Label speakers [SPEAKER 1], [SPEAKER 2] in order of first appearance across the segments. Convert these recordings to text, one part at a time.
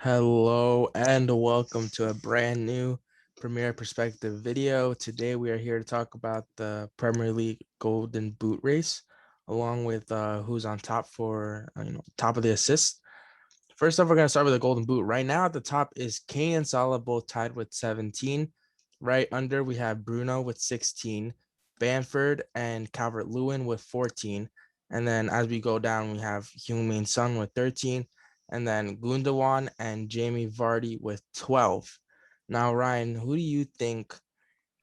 [SPEAKER 1] Hello and welcome to a brand new Premier Perspective video. Today we are here to talk about the Premier League Golden Boot race, along with who's on top for top of the assists. First off, we're going to start with the Golden Boot. Right now at the top is Kane and Salah both tied with 17. Right under we have Bruno with 16, Bamford and Calvert-Lewin with 14. And then as we go down, we have Heung-min Son with 13, and then Gundogan and Jamie Vardy with 12. Now, Ryan, who do you think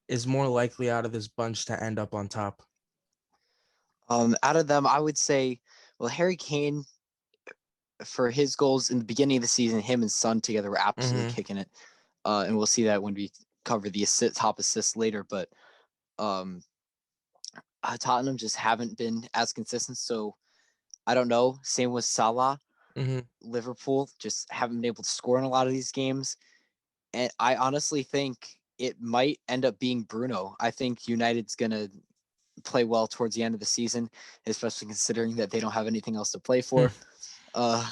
[SPEAKER 1] is more likely out of this bunch to end up on top?
[SPEAKER 2] Out of them, I would say, well, Harry Kane, for his goals in the beginning of the season, him and Son together were absolutely
[SPEAKER 1] Mm-hmm.
[SPEAKER 2] kicking it. And we'll see that when we cover the top assists later. But um, Tottenham just haven't been as consistent. So I don't know. Same with Salah.
[SPEAKER 1] Mm-hmm.
[SPEAKER 2] Liverpool just haven't been able to score in a lot of these games. And I honestly think it might end up being Bruno. I think United's going to play well towards the end of the season, especially considering that they don't have anything else to play for. Uh,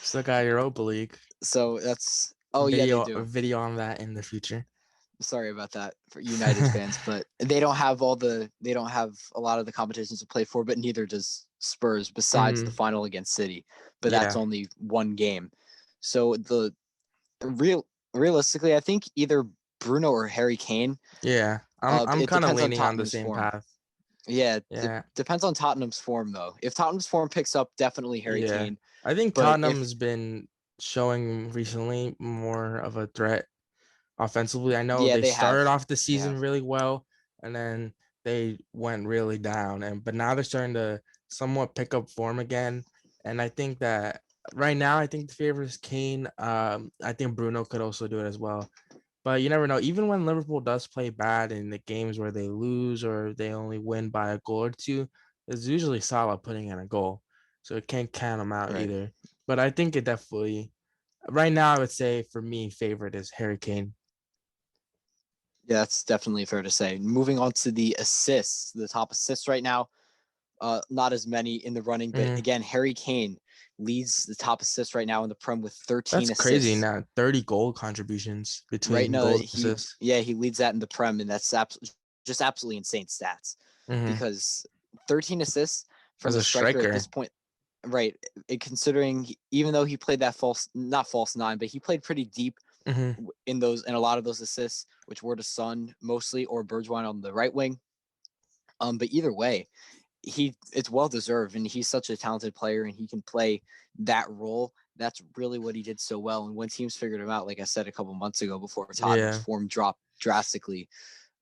[SPEAKER 1] Still got Europa League.
[SPEAKER 2] so that's yeah, they
[SPEAKER 1] A
[SPEAKER 2] do.
[SPEAKER 1] video on that in the future.
[SPEAKER 2] Sorry about that for United fans, but they don't have a lot of the competitions to play for, but neither does Spurs besides the
[SPEAKER 1] Mm-hmm.
[SPEAKER 2] final against City. But that's
[SPEAKER 1] Yeah.
[SPEAKER 2] only one game. So the realistically, I think either Bruno or Harry Kane.
[SPEAKER 1] Yeah. I'm
[SPEAKER 2] It
[SPEAKER 1] kind of
[SPEAKER 2] depends on
[SPEAKER 1] leaning on the
[SPEAKER 2] Tottenham's
[SPEAKER 1] same
[SPEAKER 2] form.
[SPEAKER 1] path.
[SPEAKER 2] Yeah, it
[SPEAKER 1] Yeah.
[SPEAKER 2] depends on Tottenham's form though. If Tottenham's form picks up, definitely Harry
[SPEAKER 1] Yeah.
[SPEAKER 2] Kane.
[SPEAKER 1] I think
[SPEAKER 2] But if
[SPEAKER 1] Tottenham's been showing recently more of a threat offensively. I know
[SPEAKER 2] yeah,
[SPEAKER 1] they
[SPEAKER 2] they have,
[SPEAKER 1] started off the
[SPEAKER 2] they
[SPEAKER 1] season
[SPEAKER 2] have.
[SPEAKER 1] really well and then they went really down, but now they're starting to somewhat pick up form again. And I think that right now I think the favorite is Kane. I think Bruno could also do it as well. But you never know. Even when Liverpool does play bad in the games where they lose or they only win by a goal or two, it's usually Salah putting in a goal. So it can't count them out
[SPEAKER 2] Right.
[SPEAKER 1] either. But I think it definitely, right now, I would say for me, favorite is Harry Kane.
[SPEAKER 2] Yeah, that's definitely fair to say. Moving on to the assists, the top assists right now, not as many in the running, but
[SPEAKER 1] Mm,
[SPEAKER 2] again, Harry Kane leads the top assists right now in the Prem with
[SPEAKER 1] that's
[SPEAKER 2] 13
[SPEAKER 1] crazy
[SPEAKER 2] assists.
[SPEAKER 1] now. 30 goal contributions
[SPEAKER 2] Right
[SPEAKER 1] between
[SPEAKER 2] now,
[SPEAKER 1] goals and assists.
[SPEAKER 2] he leads that in the Prem, and that's just absolutely insane stats
[SPEAKER 1] Hmm.
[SPEAKER 2] because 13 assists
[SPEAKER 1] As
[SPEAKER 2] from a
[SPEAKER 1] a
[SPEAKER 2] striker at
[SPEAKER 1] striker.
[SPEAKER 2] this point, right? Considering even though he played that not false nine, but he played pretty deep
[SPEAKER 1] Hmm.
[SPEAKER 2] in a lot of those assists, which were to Son mostly or Bergwijn on the right wing. But either way, it's well deserved, and he's such a talented player, and he can play that role. That's really what he did so well. And when teams figured him out, like I said a couple months ago, before Tottenham's
[SPEAKER 1] Yeah.
[SPEAKER 2] form dropped drastically,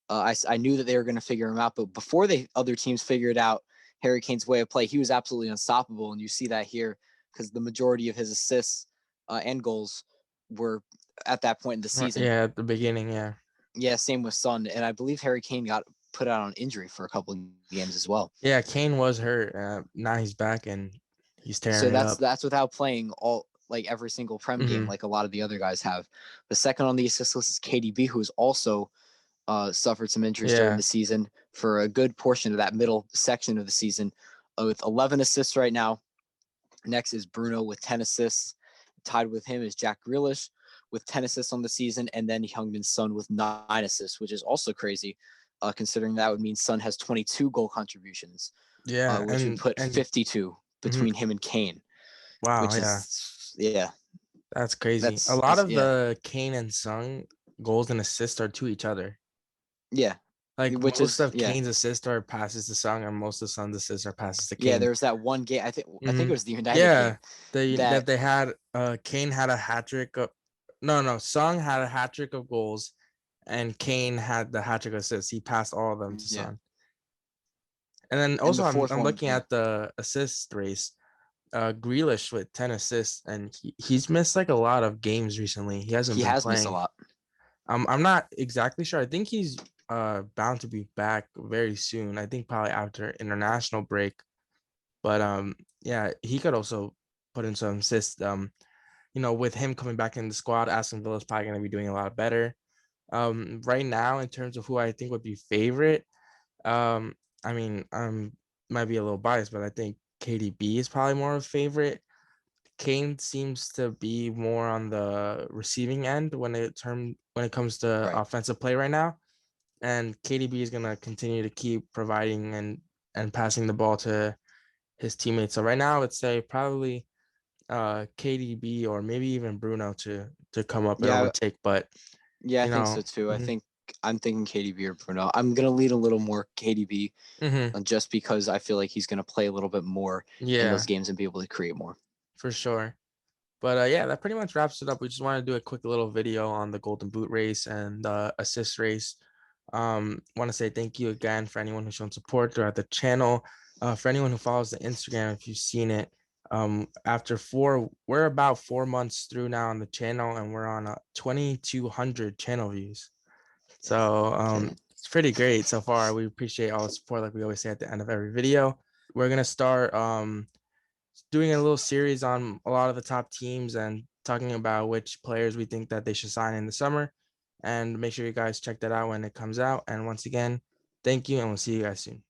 [SPEAKER 2] I knew that they were going to figure him out. But before other teams figured out Harry Kane's way of play, he was absolutely unstoppable, and you see that here because the majority of his assists and goals were at that point in the season.
[SPEAKER 1] Yeah, at the beginning. Yeah.
[SPEAKER 2] Yeah, same with Son, and I believe Harry Kane got put out on injury for a couple of games as well.
[SPEAKER 1] Yeah, Kane was hurt. Now he's back and he's
[SPEAKER 2] So
[SPEAKER 1] tearing it up.
[SPEAKER 2] that's without playing all like every single Prem game
[SPEAKER 1] Hmm.
[SPEAKER 2] like a lot of the other guys have. The second on the assist list is KDB, who's also suffered some injuries during
[SPEAKER 1] Yeah.
[SPEAKER 2] the season for a good portion of that middle section of the season, with 11 assists right now. Next is Bruno with 10 assists. Tied with him is Jack Grealish with 10 assists on the season, and then Heung-min Son with 9 assists, which is also crazy, considering that would mean Son has 22 goal contributions,
[SPEAKER 1] Yeah.
[SPEAKER 2] which would put
[SPEAKER 1] And
[SPEAKER 2] 52
[SPEAKER 1] mhm.
[SPEAKER 2] between him and Kane,
[SPEAKER 1] Wow,
[SPEAKER 2] which
[SPEAKER 1] yeah.
[SPEAKER 2] is yeah,
[SPEAKER 1] That's crazy. A lot
[SPEAKER 2] that's
[SPEAKER 1] of
[SPEAKER 2] yeah,
[SPEAKER 1] the Kane and Sung goals and assists are to each other.
[SPEAKER 2] yeah,
[SPEAKER 1] Like
[SPEAKER 2] which
[SPEAKER 1] most
[SPEAKER 2] is
[SPEAKER 1] of Kane's assists are passes to Sung, and most of Sung's assists are passes to
[SPEAKER 2] yeah.
[SPEAKER 1] Kane.
[SPEAKER 2] There's that one game. I think it
[SPEAKER 1] Hmm.
[SPEAKER 2] was the United game
[SPEAKER 1] Yeah, that
[SPEAKER 2] that
[SPEAKER 1] they had. Kane had a hat trick. No, Sung had a hat trick of goals, and Kane had the hat trick assists. He passed all of them to
[SPEAKER 2] yeah,
[SPEAKER 1] Sung. And then
[SPEAKER 2] and
[SPEAKER 1] also,
[SPEAKER 2] the fourth
[SPEAKER 1] I'm
[SPEAKER 2] one
[SPEAKER 1] looking
[SPEAKER 2] yeah.
[SPEAKER 1] at the assist race. Grealish with 10 assists, and he's missed like a lot of games recently. He hasn't
[SPEAKER 2] He
[SPEAKER 1] been
[SPEAKER 2] has missed a
[SPEAKER 1] playing.
[SPEAKER 2] lot.
[SPEAKER 1] I'm not exactly sure. I think he's bound to be back very soon. I think probably after international break. But yeah, he could also put in some assists. With him coming back in the squad, Aston Villa's probably gonna be doing a lot better. Right now, in terms of who I think would be favorite, um, I mean, might be a little biased, but I think KDB is probably more of a favorite. Kane seems to be more on the receiving end when it comes to
[SPEAKER 2] Right.
[SPEAKER 1] offensive play right now. And KDB is gonna continue to keep providing and passing the ball to his teammates. So right now, let's say probably KDB or maybe even Bruno to come up and
[SPEAKER 2] Yeah,
[SPEAKER 1] overtake. But
[SPEAKER 2] yeah, I
[SPEAKER 1] you
[SPEAKER 2] think so
[SPEAKER 1] know,
[SPEAKER 2] too.
[SPEAKER 1] mhm,
[SPEAKER 2] I'm thinking KDB or Bruno. I'm gonna lean a little more KDB,
[SPEAKER 1] mhm,
[SPEAKER 2] just because I feel like he's gonna play a little bit more in those
[SPEAKER 1] yeah,
[SPEAKER 2] games and be able to create more.
[SPEAKER 1] for sure. But yeah, that pretty much wraps it up. We just want to do a quick little video on the Golden Boot race and the assist race. Want to say thank you again for anyone who's shown support throughout the channel. For anyone who follows the Instagram, if you've seen it, we're about 4 months through now on the channel, and we're on 2,200 channel views. So
[SPEAKER 2] Okay.
[SPEAKER 1] it's pretty great so far. We appreciate all the support, like we always say at the end of every video. We're gonna start doing a little series on a lot of the top teams and talking about which players we think that they should sign in the summer. And make sure you guys check that out when it comes out. And once again, thank you, and we'll see you guys soon.